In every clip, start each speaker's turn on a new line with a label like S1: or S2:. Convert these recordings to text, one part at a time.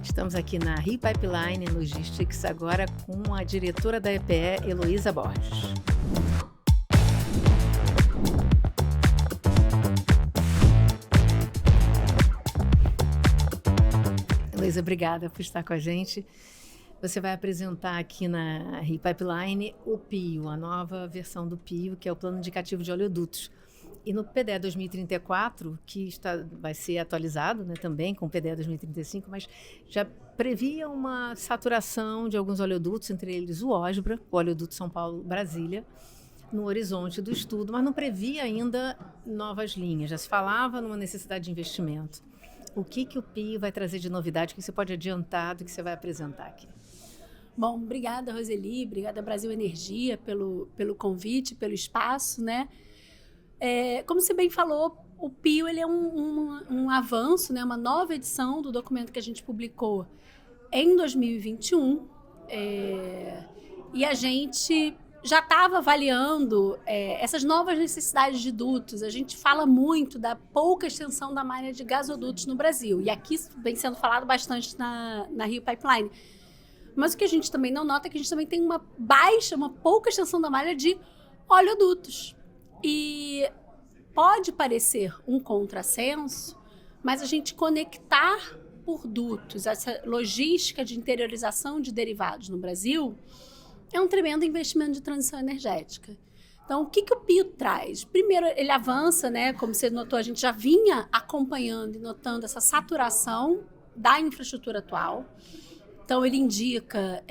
S1: Estamos aqui na Rio Pipeline Logistics, agora com a diretora da EPE, Heloísa Borges. Heloísa, obrigada por estar com a gente. Você vai apresentar aqui na Rio Pipeline o PIO, a nova versão do PIO, que é o Plano Indicativo de Oleodutos. E no PDE 2034, que vai ser atualizado, né, também com o PDE 2035, mas já previa uma saturação de alguns oleodutos, entre eles o OSBRA, o Oleoduto São Paulo-Brasília, no horizonte do estudo, mas não previa ainda novas linhas. Já se falava numa necessidade de investimento. O que o PIO vai trazer de novidade? O que você pode adiantar do que você vai apresentar aqui?
S2: Bom, obrigada, Roseli, obrigada, Brasil Energia, pelo convite, pelo espaço, né? Como você bem falou, o PIO ele é um avanço, né? Uma nova edição do documento que a gente publicou em 2021. E a gente já estava avaliando essas novas necessidades de dutos. A gente fala muito da pouca extensão da malha de gasodutos no Brasil. E aqui vem sendo falado bastante na Rio Pipeline. Mas o que a gente também não nota é que a gente também tem uma pouca extensão da malha de oleodutos. E pode parecer um contrassenso, mas a gente conectar por dutos, essa logística de interiorização de derivados no Brasil, é um tremendo investimento de transição energética. Então, o que o PIO traz? Primeiro, ele avança, né? Como você notou, a gente já vinha acompanhando e notando essa saturação da infraestrutura atual. Então, ele indica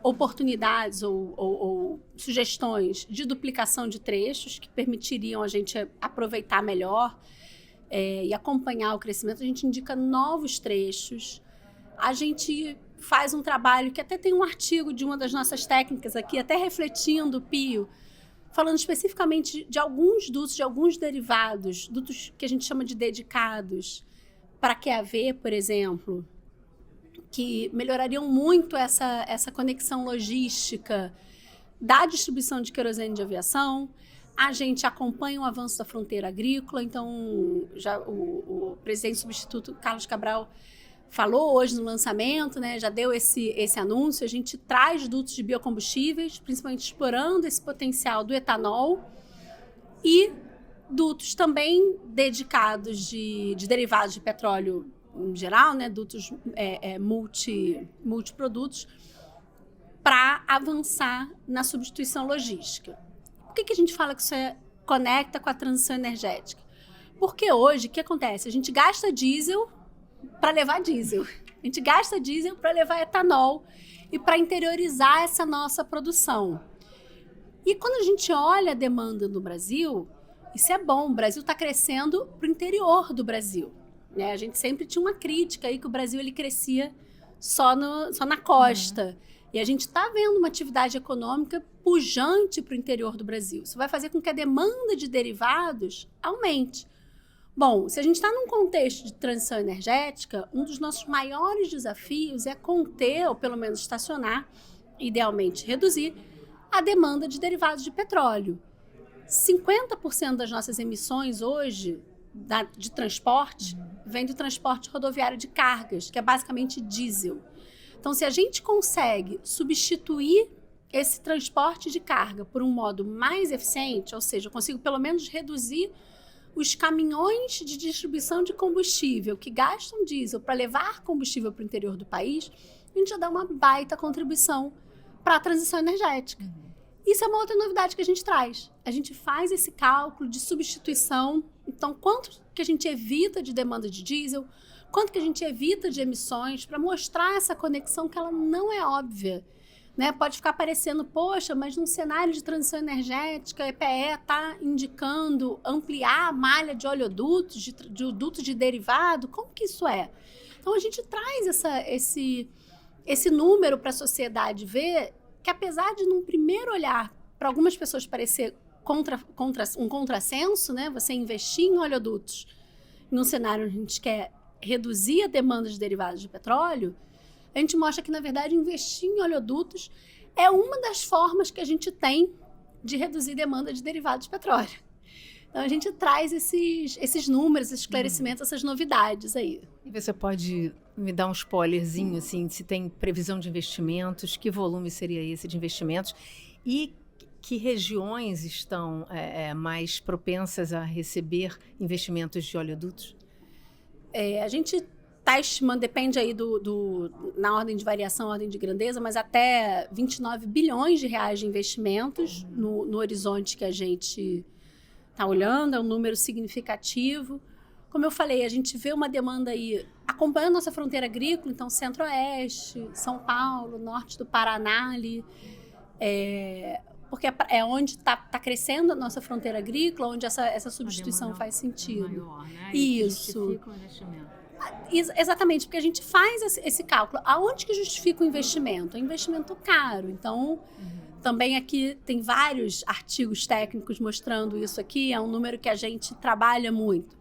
S2: oportunidades ou sugestões de duplicação de trechos que permitiriam a gente aproveitar melhor e acompanhar o crescimento. A gente indica novos trechos. A gente faz um trabalho que até tem um artigo de uma das nossas técnicas aqui, até refletindo o PIO, falando especificamente de alguns dutos, de alguns derivados, dutos que a gente chama de dedicados, para QAV, por exemplo, que melhorariam muito essa conexão logística da distribuição de querosene de aviação. A gente acompanha o avanço da fronteira agrícola, então já o presidente substituto Carlos Cabral falou hoje no lançamento, né, já deu esse anúncio. A gente traz dutos de biocombustíveis, principalmente explorando esse potencial do etanol, e dutos também dedicados de derivados de petróleo em geral, né, dutos multiprodutos, para avançar na substituição logística. Por que a gente fala que isso conecta com a transição energética? Porque hoje, o que acontece? A gente gasta diesel para levar diesel. A gente gasta diesel para levar etanol e para interiorizar essa nossa produção. E quando a gente olha a demanda no Brasil, isso é bom. O Brasil está crescendo para o interior do Brasil. A gente sempre tinha uma crítica aí que o Brasil ele crescia só na costa. E a gente está vendo uma atividade econômica pujante para o interior do Brasil. Isso vai fazer com que a demanda de derivados aumente. Bom, se a gente está num contexto de transição energética, um dos nossos maiores desafios é conter, ou pelo menos estacionar, idealmente reduzir, a demanda de derivados de petróleo. 50% das nossas emissões hoje de transporte vem do transporte rodoviário de cargas, que é basicamente diesel. Então, se a gente consegue substituir esse transporte de carga por um modo mais eficiente, ou seja, eu consigo pelo menos reduzir os caminhões de distribuição de combustível que gastam diesel para levar combustível para o interior do país, a gente já dá uma baita contribuição para a transição energética. Isso é uma outra novidade que a gente traz. A gente faz esse cálculo de substituição. Então, quanto que a gente evita de demanda de diesel, quanto que a gente evita de emissões, para mostrar essa conexão que ela não é óbvia. Né? Pode ficar parecendo, poxa, mas num cenário de transição energética, a EPE está indicando ampliar a malha de oleodutos, de dutos de derivado. Como que isso é? Então, a gente traz esse número para a sociedade ver que, apesar de, num primeiro olhar, para algumas pessoas parecer um contrassenso, né? Você investir em oleodutos num cenário onde a gente quer reduzir a demanda de derivados de petróleo, a gente mostra que, na verdade, investir em oleodutos é uma das formas que a gente tem de reduzir demanda de derivados de petróleo. Então, a gente traz esses números, esses esclarecimentos, essas novidades aí.
S1: E você pode me dar um spoilerzinho, assim, se tem previsão de investimentos, que volume seria esse de investimentos e que regiões estão mais propensas a receber investimentos de oleodutos?
S2: A gente está estimando, depende aí na ordem de variação, ordem de grandeza, mas até 29 bilhões de reais de investimentos no horizonte que a gente está olhando, é um número significativo. Como eu falei, a gente vê uma demanda aí acompanhando nossa fronteira agrícola, então Centro-Oeste, São Paulo, Norte do Paraná ali, porque é onde está crescendo a nossa fronteira agrícola, onde essa substituição faz sentido.
S1: Maior, né?
S2: Isso.
S1: Justifica o investimento.
S2: Exatamente, porque a gente faz esse cálculo. Aonde que justifica o investimento? É um investimento caro. Então, também aqui tem vários artigos técnicos mostrando isso aqui. É um número que a gente trabalha muito.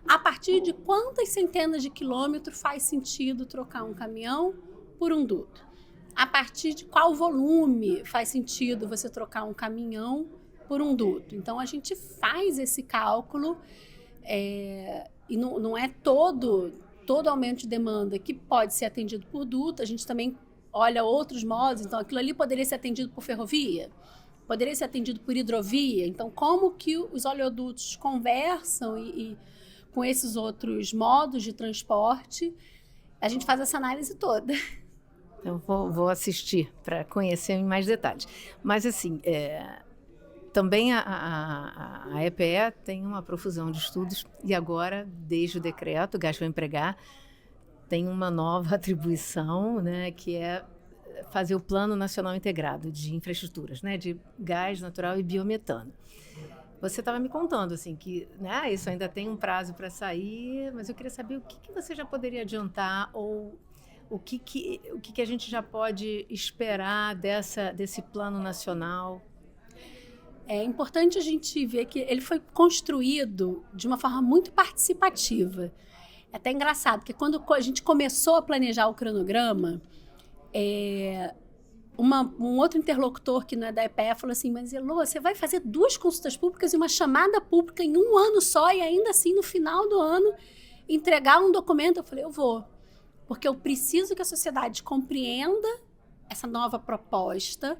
S2: A partir de quantas centenas de quilômetros faz sentido trocar um caminhão por um duto? A partir de qual volume faz sentido você trocar um caminhão por um duto? Então, a gente faz esse cálculo e não é todo aumento de demanda que pode ser atendido por duto. A gente também olha outros modos. Então, aquilo ali poderia ser atendido por ferrovia, poderia ser atendido por hidrovia. Então, como que os oleodutos conversam e com esses outros modos de transporte, a gente faz essa análise toda.
S1: Eu vou assistir para conhecer em mais detalhes. Mas, assim, também a EPE tem uma profusão de estudos e agora, desde o decreto, o Gás para Empregar, tem uma nova atribuição, né, que é fazer o Plano Nacional Integrado de Infraestruturas, né, de gás natural e biometano. Você estava me contando assim, que isso ainda tem um prazo para sair, mas eu queria saber o que você já poderia adiantar ou o que a gente já pode esperar desse plano nacional.
S2: É importante a gente ver que ele foi construído de uma forma muito participativa. É até engraçado, porque quando a gente começou a planejar o cronograma, um outro interlocutor que não é da EPE falou assim, mas Elô, você vai fazer 2 consultas públicas e uma chamada pública em um ano só e ainda assim, no final do ano, entregar um documento? Eu falei, eu vou. Porque eu preciso que a sociedade compreenda essa nova proposta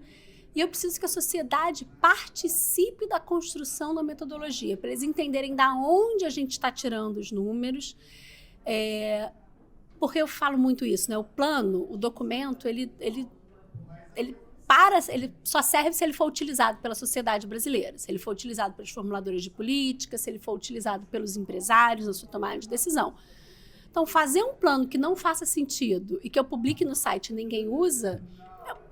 S2: e eu preciso que a sociedade participe da construção da metodologia, para eles entenderem de onde a gente está tirando os números. Porque eu falo muito isso, né? O plano, o documento, ele só serve se ele for utilizado pela sociedade brasileira, se ele for utilizado pelos formuladores de política, se ele for utilizado pelos empresários na sua tomada de decisão. Então, fazer um plano que não faça sentido e que eu publique no site e ninguém usa,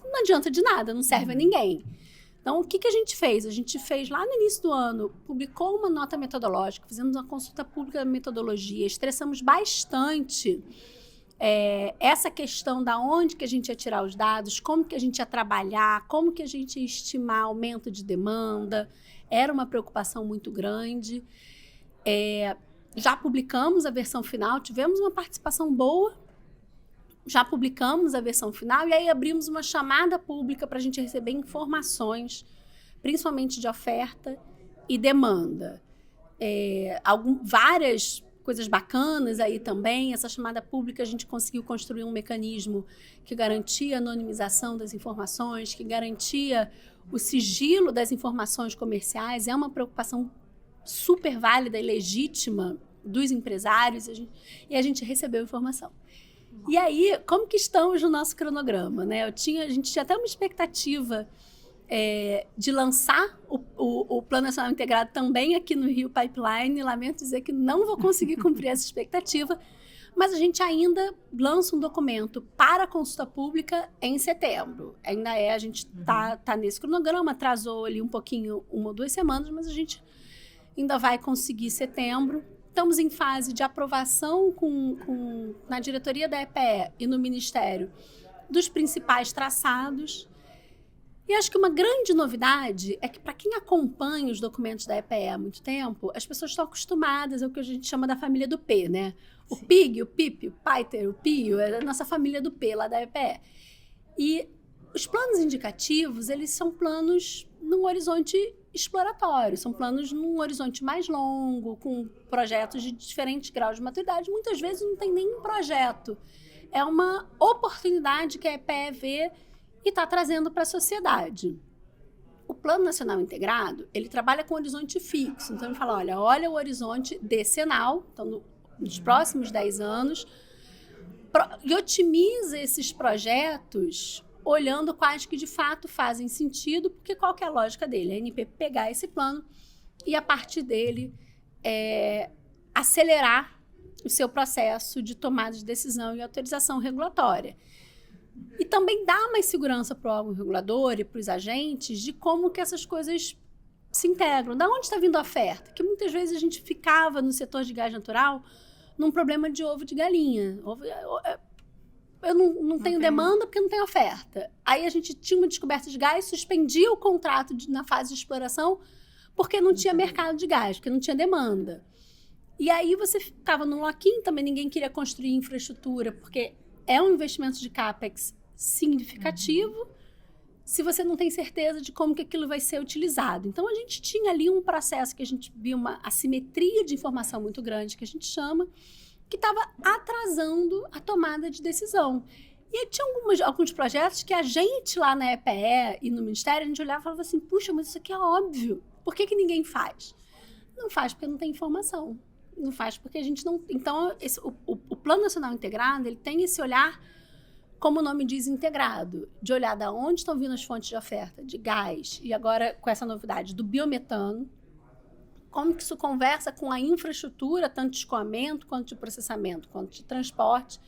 S2: não adianta de nada, não serve a ninguém. Então, o que a gente fez? A gente fez lá no início do ano, publicou uma nota metodológica, fizemos uma consulta pública da metodologia, estressamos bastante essa questão da onde que a gente ia tirar os dados, como que a gente ia trabalhar, como que a gente ia estimar aumento de demanda. Era uma preocupação muito grande. Já publicamos a versão final, tivemos uma participação boa, já publicamos a versão final e aí abrimos uma chamada pública para a gente receber informações, principalmente de oferta e demanda. Várias coisas bacanas aí também. Essa chamada pública a gente conseguiu construir um mecanismo que garantia a anonimização das informações, que garantia o sigilo das informações comerciais. É uma preocupação super válida e legítima dos empresários e a gente recebeu informação. E aí, como que estamos no nosso cronograma, né? A gente tinha até uma expectativa de lançar o Plano Nacional Integrado também aqui no Rio Pipeline. Lamento dizer que não vou conseguir cumprir essa expectativa, mas a gente ainda lança um documento para consulta pública em setembro. Ainda a gente tá nesse cronograma, atrasou ali um pouquinho, 1 ou 2 semanas, mas a gente ainda vai conseguir setembro. Estamos em fase de aprovação na diretoria da EPE e no Ministério dos principais traçados. E acho que uma grande novidade é que, para quem acompanha os documentos da EPE há muito tempo, as pessoas estão acostumadas ao que a gente chama da família do P, né? O PIG, o PIP, o PAITER, o PIO, é a nossa família do P lá da EPE. E os planos indicativos, eles são planos num horizonte exploratório, são planos num horizonte mais longo, com projetos de diferentes graus de maturidade. Muitas vezes não tem nenhum projeto é uma oportunidade que a EPE vê e está trazendo para a sociedade. O Plano Nacional Integrado, ele trabalha com horizonte fixo. Então, ele fala, olha o horizonte decenal, então, nos próximos 10 anos, e otimiza esses projetos olhando quais que, de fato, fazem sentido, porque qual que é a lógica dele? A ANP pegar esse plano e, a partir dele, acelerar o seu processo de tomada de decisão e autorização regulatória. E também dá mais segurança para o órgão regulador e para os agentes de como que essas coisas se integram. Da onde está vindo a oferta? Que muitas vezes a gente ficava no setor de gás natural num problema de ovo de galinha. Eu não tenho demanda porque não tem oferta. Aí a gente tinha uma descoberta de gás, suspendia o contrato na fase de exploração porque não tinha mercado de gás, porque não tinha demanda. E aí você ficava num lock-in, também ninguém queria construir infraestrutura, porque é um investimento de CAPEX significativo, se você não tem certeza de como que aquilo vai ser utilizado. Então, a gente tinha ali um processo que a gente viu uma assimetria de informação muito grande, que a gente chama, que estava atrasando a tomada de decisão. E aí tinha alguns projetos que a gente lá na EPE e no Ministério, a gente olhava e falava assim, puxa, mas isso aqui é óbvio. Por que ninguém faz? Não faz porque não tem informação. Não faz porque a gente não... Então, o Plano Nacional Integrado, ele tem esse olhar, como o nome diz, integrado, de olhar de onde estão vindo as fontes de oferta, de gás, e agora com essa novidade do biometano, como que isso conversa com a infraestrutura, tanto de escoamento, quanto de processamento, quanto de transporte,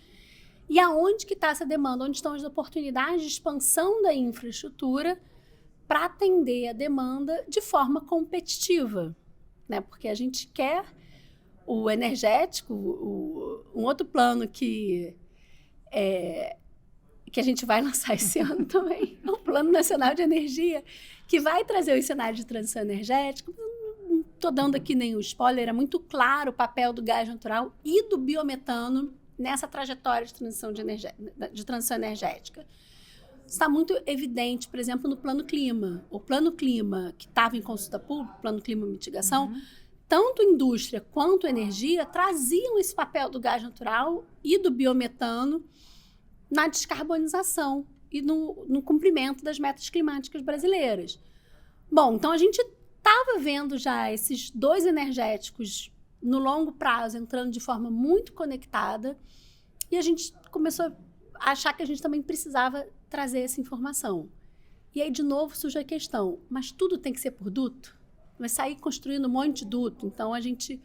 S2: e aonde que está essa demanda, onde estão as oportunidades de expansão da infraestrutura para atender a demanda de forma competitiva, né? Porque a gente quer o energético, um outro plano que a gente vai lançar esse ano também, o Plano Nacional de Energia, que vai trazer os cenários de transição energética. Não estou dando aqui nenhum spoiler, é muito claro o papel do gás natural e do biometano nessa trajetória de transição, de transição energética. Está muito evidente, por exemplo, no Plano Clima. O Plano Clima, que estava em consulta pública, Plano Clima Mitigação, tanto indústria quanto energia traziam esse papel do gás natural e do biometano na descarbonização e no cumprimento das metas climáticas brasileiras. Bom, então a gente estava vendo já esses dois energéticos no longo prazo entrando de forma muito conectada e a gente começou a achar que a gente também precisava trazer essa informação. E aí, de novo, surge a questão, mas tudo tem que ser por duto? Vai sair construindo um monte de duto. Então, a gente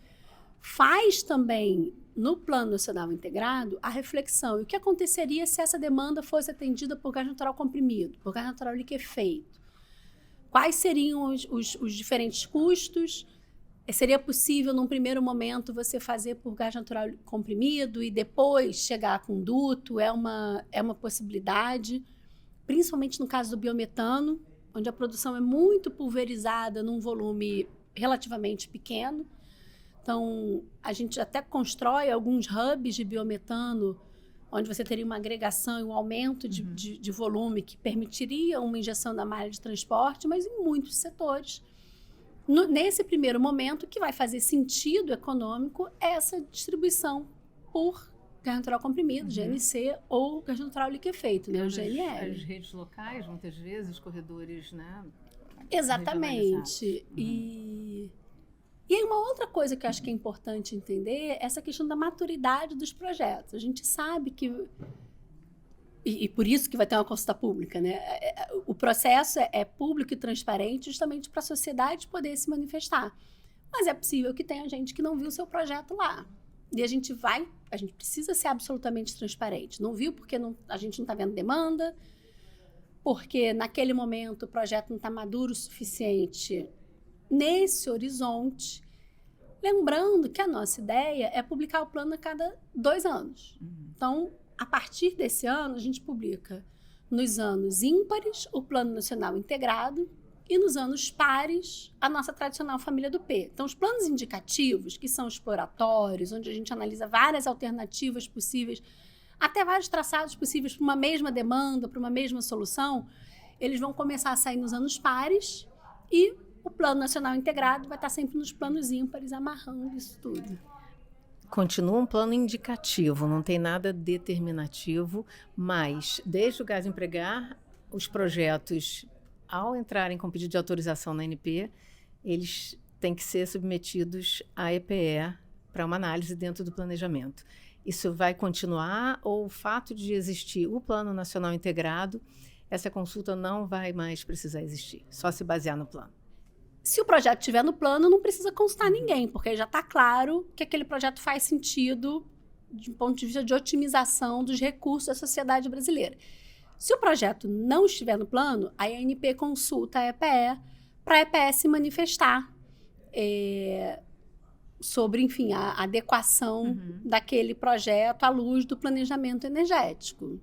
S2: faz também, no Plano Nacional Integrado, a reflexão. E o que aconteceria se essa demanda fosse atendida por gás natural comprimido, por gás natural liquefeito? Quais seriam os diferentes custos? Seria possível, num primeiro momento, você fazer por gás natural comprimido e depois chegar com duto? É uma possibilidade, principalmente no caso do biometano, onde a produção é muito pulverizada num volume relativamente pequeno. Então, a gente até constrói alguns hubs de biometano, onde você teria uma agregação e um aumento de volume que permitiria uma injeção da malha de transporte, mas em muitos setores. Nesse primeiro momento, o que vai fazer sentido econômico é essa distribuição por gás natural comprimido, GNC, ou gás natural liquefeito, né, o GNL.
S1: As redes locais, muitas vezes, corredores, né?
S2: Exatamente. E aí uma outra coisa que eu acho que é importante entender é essa questão da maturidade dos projetos. A gente sabe que... E por isso que vai ter uma consulta pública, né? O processo é público e transparente justamente para a sociedade poder se manifestar. Mas é possível que tenha gente que não viu o seu projeto lá. E a gente precisa ser absolutamente transparente. Não viu porque a gente não está vendo demanda, porque naquele momento o projeto não está maduro o suficiente nesse horizonte. Lembrando que a nossa ideia é publicar o plano a cada 2 anos. Então, a partir desse ano, a gente publica nos anos ímpares o Plano Nacional Integrado e nos anos pares a nossa tradicional família do P. Então, os planos indicativos, que são exploratórios, onde a gente analisa várias alternativas possíveis, até vários traçados possíveis para uma mesma demanda, para uma mesma solução, eles vão começar a sair nos anos pares e o Plano Nacional Integrado vai estar sempre nos planos ímpares, amarrando isso tudo.
S1: Continua um plano indicativo, não tem nada determinativo, mas desde o Gás Empregar, os projetos, ao entrarem com pedido de autorização na ANP, eles têm que ser submetidos à EPE para uma análise dentro do planejamento. Isso vai continuar ou o fato de existir o Plano Nacional Integrado, essa consulta não vai mais precisar existir, só se basear no plano?
S2: Se o projeto estiver no plano, não precisa consultar ninguém, porque já está claro que aquele projeto faz sentido de um ponto de vista de otimização dos recursos da sociedade brasileira. Se o projeto não estiver no plano, a ANP consulta a EPE para a EPE se manifestar sobre, enfim, a adequação daquele projeto à luz do planejamento energético.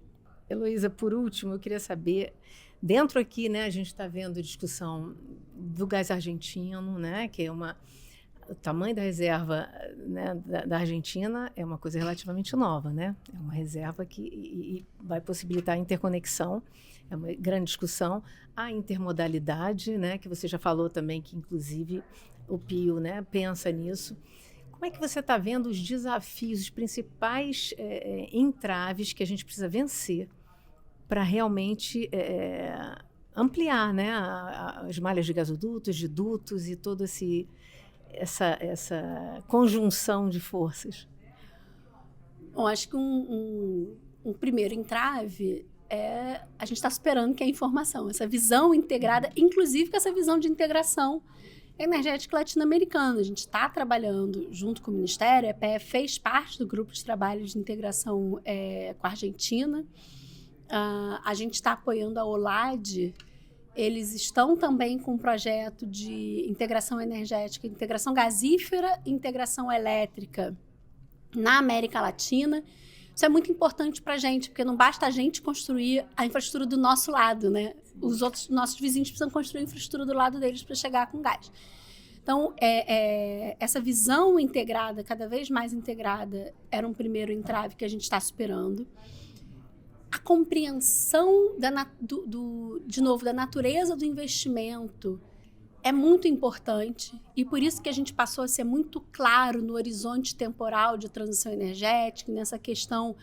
S1: Heloísa, por último, eu queria saber, dentro aqui, né, a gente está vendo discussão do gás argentino, né, que é o tamanho da reserva, né, da Argentina é uma coisa relativamente nova, né? É uma reserva que vai possibilitar a interconexão, é uma grande discussão. A intermodalidade, né, que você já falou também, que inclusive o PIO, né, pensa nisso. Como é que você está vendo os desafios, os principais entraves que a gente precisa vencer para realmente ampliar, né, as malhas de gasodutos, de dutos e toda essa conjunção de forças?
S2: Bom, acho que um primeiro entrave a gente está superando que é a informação, essa visão integrada, inclusive com essa visão de integração energética latino-americana. A gente está trabalhando junto com o Ministério, a EPE fez parte do grupo de trabalho de integração com a Argentina. A gente está apoiando a OLAD. Eles estão também com um projeto de integração energética, integração gasífera e integração elétrica na América Latina. Isso é muito importante para a gente, porque não basta a gente construir a infraestrutura do nosso lado, né? Os nossos vizinhos precisam construir a infraestrutura do lado deles para chegar com gás. Então, essa visão integrada, cada vez mais integrada, era um primeiro entrave que a gente está superando. A compreensão, de novo, da natureza do investimento é muito importante e por isso que a gente passou a ser muito claro no horizonte temporal de transição energética, nessa questão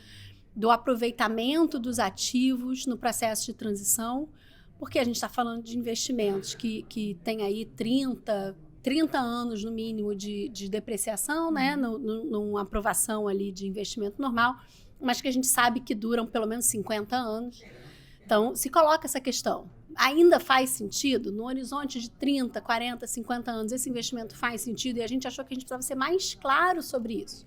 S2: do aproveitamento dos ativos no processo de transição, porque a gente está falando de investimentos que tem aí 30 anos no mínimo de depreciação, né, numa aprovação ali de investimento normal, mas que a gente sabe que duram pelo menos 50 anos. Então, se coloca essa questão. Ainda faz sentido? No horizonte de 30, 40, 50 anos, esse investimento faz sentido? E a gente achou que a gente precisava ser mais claro sobre isso.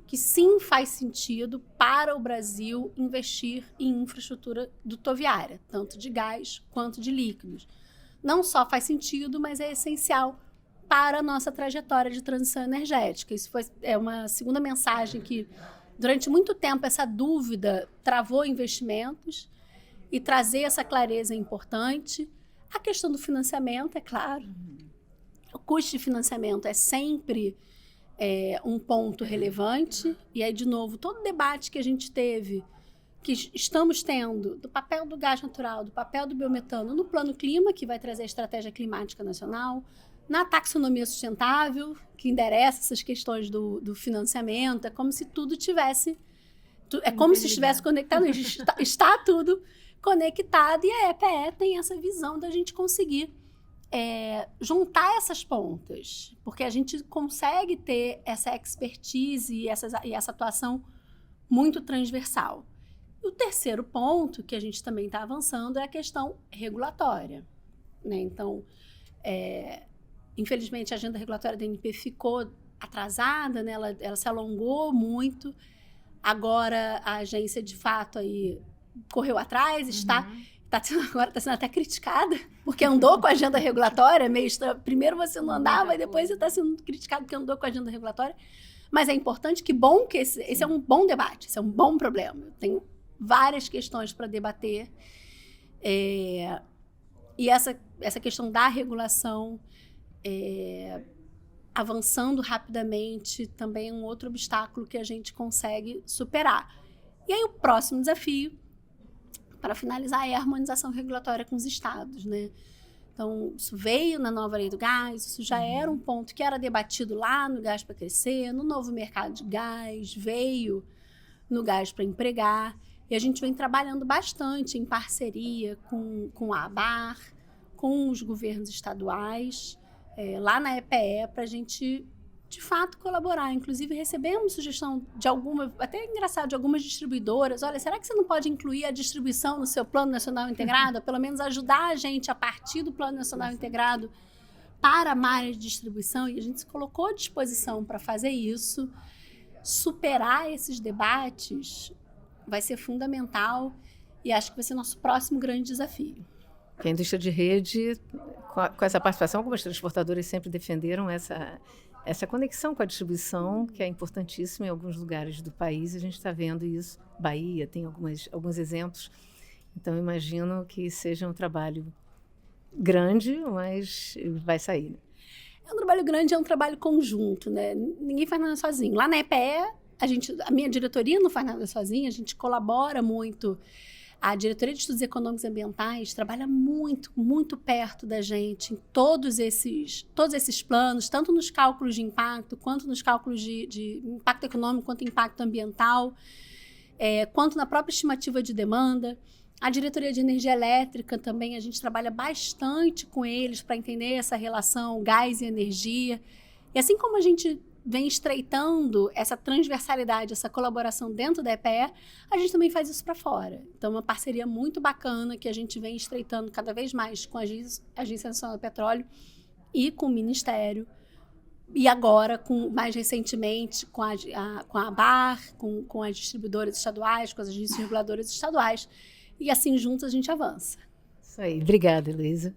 S2: Que sim, faz sentido para o Brasil investir em infraestrutura dutoviária, tanto de gás quanto de líquidos. Não só faz sentido, mas é essencial para a nossa trajetória de transição energética. Isso é uma segunda mensagem que, durante muito tempo, essa dúvida travou investimentos e trazer essa clareza é importante. A questão do financiamento, é claro. O custo de financiamento é sempre um ponto relevante. E aí, de novo, todo o debate que a gente teve, que estamos tendo, do papel do gás natural, do papel do biometano no Plano Clima, que vai trazer a Estratégia Climática Nacional, na taxonomia sustentável, que endereça essas questões do financiamento, é como se tudo tivesse... É como se estivesse conectado, está tudo conectado, e a EPE tem essa visão da gente conseguir juntar essas pontas, porque a gente consegue ter essa expertise e essa atuação muito transversal. E o terceiro ponto, que a gente também está avançando, é a questão regulatória, né? Então, infelizmente, a agenda regulatória da ANP ficou atrasada, né? Ela se alongou muito. Agora, a agência, de fato, aí correu atrás, agora está sendo até criticada, porque andou com a agenda regulatória, primeiro você não andava e depois você está sendo criticado porque andou com a agenda regulatória. Mas é importante, que bom que esse é um bom debate, esse é um bom problema. Eu tenho várias questões para debater. E essa questão da regulação avançando rapidamente também é um outro obstáculo que a gente consegue superar. E aí o próximo desafio, para finalizar, é a harmonização regulatória com os estados, né? Então, isso veio na nova lei do gás, isso já era um ponto que era debatido lá no Gás para Crescer, no novo mercado de gás, veio no Gás para Empregar. E a gente vem trabalhando bastante em parceria com a ABAR, com os governos estaduais, lá na EPE, para a gente, de fato, colaborar. Inclusive, recebemos sugestão de até engraçado, de algumas distribuidoras. Olha, será que você não pode incluir a distribuição no seu Plano Nacional Integrado? Ou pelo menos ajudar a gente a partir do Plano Nacional Integrado para a malha de distribuição? E a gente se colocou à disposição para fazer isso. Superar esses debates vai ser fundamental e acho que vai ser nosso próximo grande desafio.
S1: A indústria de rede, com essa participação, algumas transportadoras sempre defenderam essa conexão com a distribuição, que é importantíssima em alguns lugares do país. A gente está vendo isso. Bahia tem alguns exemplos. Então, imagino que seja um trabalho grande, mas vai sair.
S2: É um trabalho grande, é um trabalho conjunto, né? Ninguém faz nada sozinho. Lá na EPE, a minha diretoria não faz nada sozinha, a gente colabora muito. A Diretoria de Estudos Econômicos e Ambientais trabalha muito, muito perto da gente em todos esses planos, tanto nos cálculos de impacto, quanto nos cálculos de impacto econômico, quanto impacto ambiental, quanto na própria estimativa de demanda. A Diretoria de Energia Elétrica também, a gente trabalha bastante com eles para entender essa relação gás e energia. E assim como a gente vem estreitando essa transversalidade, essa colaboração dentro da EPE, a gente também faz isso para fora. Então, uma parceria muito bacana que a gente vem estreitando cada vez mais com a Agência Nacional do Petróleo e com o Ministério. E agora, mais recentemente, com a ABAR, com as distribuidoras estaduais, com as agências reguladoras estaduais. E assim, juntos, a gente avança.
S1: Isso aí. Obrigada, Heloísa.